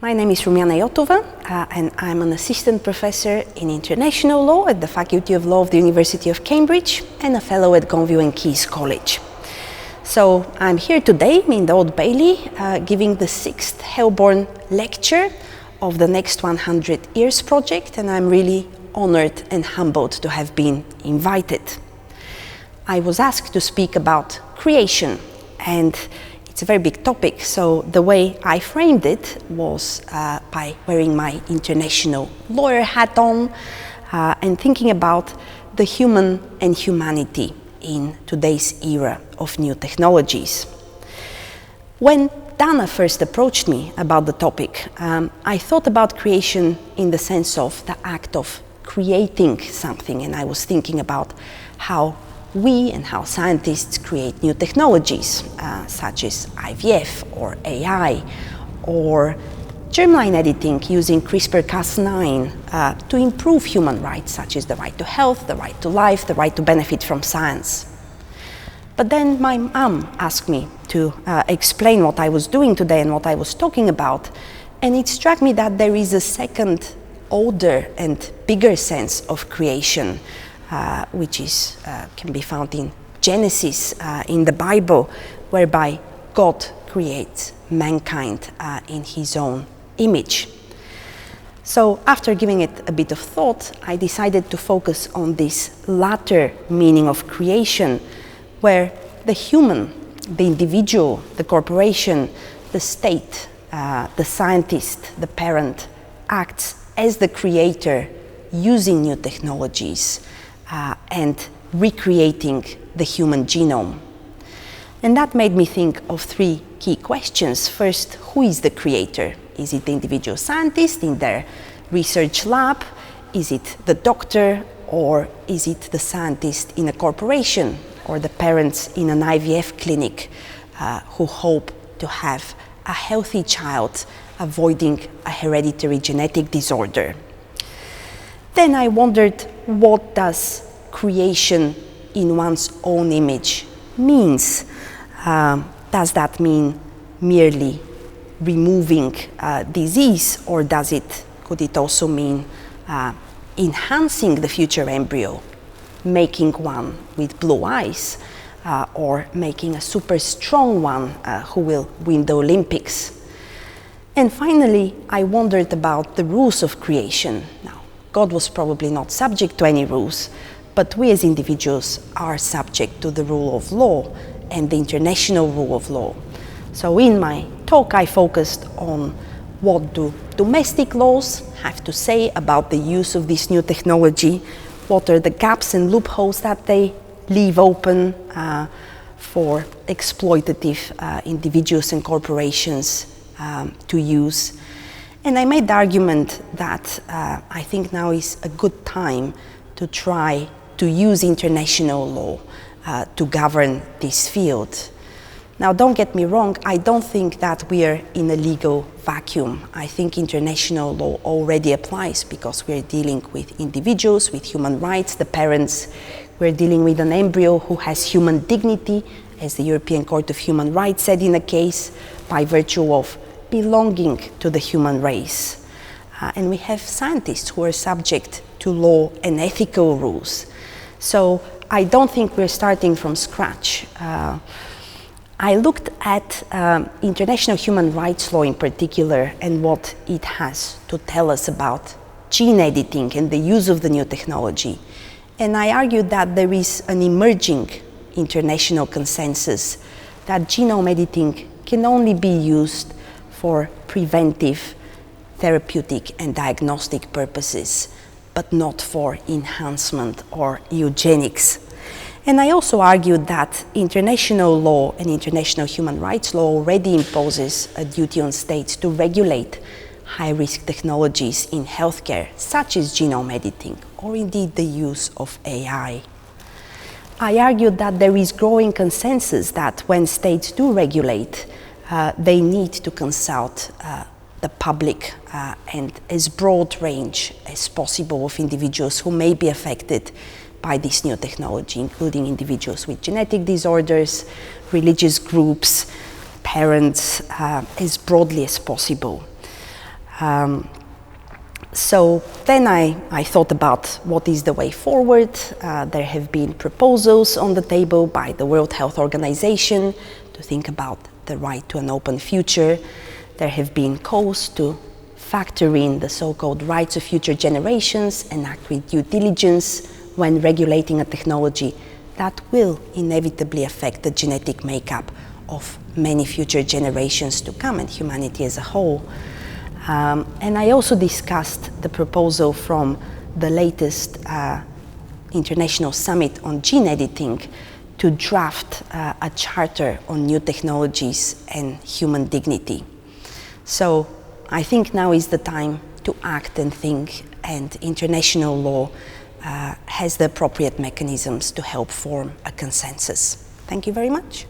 My name is Rumiana Yotova, and I'm an assistant professor in international law at the Faculty of Law of the University of Cambridge and a fellow at Gonville and Caius College. So I'm here today in the Old Bailey giving the 6th Heilbron Lecture of the Next 100 Years project, and I'm really honored and humbled to have been invited. I was asked to speak about creation, and it's a very big topic, so the way I framed it was by wearing my international lawyer hat on and thinking about the human and humanity in today's era of new technologies. When Dana first approached me about the topic, I thought about creation in the sense of the act of creating something, and I was thinking about how we and how scientists create new technologies, such as IVF or AI, or germline editing using CRISPR-Cas9 to improve human rights, such as the right to health, the right to life, the right to benefit from science. But then my mom asked me to explain what I was doing today and what I was talking about, and it struck me that there is a second, older and bigger sense of creation, which can be found in Genesis in the Bible, whereby God creates mankind in his own image. So after giving it a bit of thought, I decided to focus on this latter meaning of creation, where the human, the individual, the corporation, the state, the scientist, the parent, acts as the creator using new technologies and recreating the human genome. And that made me think of three key questions. First, who is the creator? Is it the individual scientist in their research lab? Is it the doctor? Or is it the scientist in a corporation or the parents in an IVF clinic who hope to have a healthy child avoiding a hereditary genetic disorder? Then I wondered, what does creation in one's own image means? Does that mean merely removing disease, or could it also mean enhancing the future embryo, making one with blue eyes, or making a super strong one who will win the Olympics? And finally, I wondered about the rules of creation. Now, God was probably not subject to any rules, but we as individuals are subject to the rule of law and the international rule of law. So in my talk, I focused on what do domestic laws have to say about the use of this new technology, what are the gaps and loopholes that they leave open for exploitative individuals and corporations to use. And I made the argument that I think now is a good time to try to use international law to govern this field. Now, don't get me wrong, I don't think that we are in a legal vacuum. I think international law already applies because we're dealing with individuals, with human rights, the parents. We're dealing with an embryo who has human dignity, as the European Court of Human Rights said in a case, by virtue of belonging to the human race. And we have scientists who are subject to law and ethical rules. So I don't think we're starting from scratch. I looked at international human rights law in particular and what it has to tell us about gene editing and the use of the new technology. And I argued that there is an emerging international consensus that genome editing can only be used for preventive, therapeutic and diagnostic purposes, but not for enhancement or eugenics. And I also argued that international law and international human rights law already imposes a duty on states to regulate high-risk technologies in healthcare, such as genome editing, or indeed the use of AI. I argued that there is growing consensus that when states do regulate, they need to consult the public and as broad range as possible of individuals who may be affected by this new technology, including individuals with genetic disorders, religious groups, parents, as broadly as possible. So then I thought about what is the way forward. There have been proposals on the table by the World Health Organization to think about the right to an open future. There have been calls to factor in the so-called rights of future generations and act with due diligence when regulating a technology that will inevitably affect the genetic makeup of many future generations to come and humanity as a whole. And I also discussed the proposal from the latest International Summit on Gene Editing to draft a charter on new technologies and human dignity. So I think now is the time to act and think, and international law has the appropriate mechanisms to help form a consensus. Thank you very much.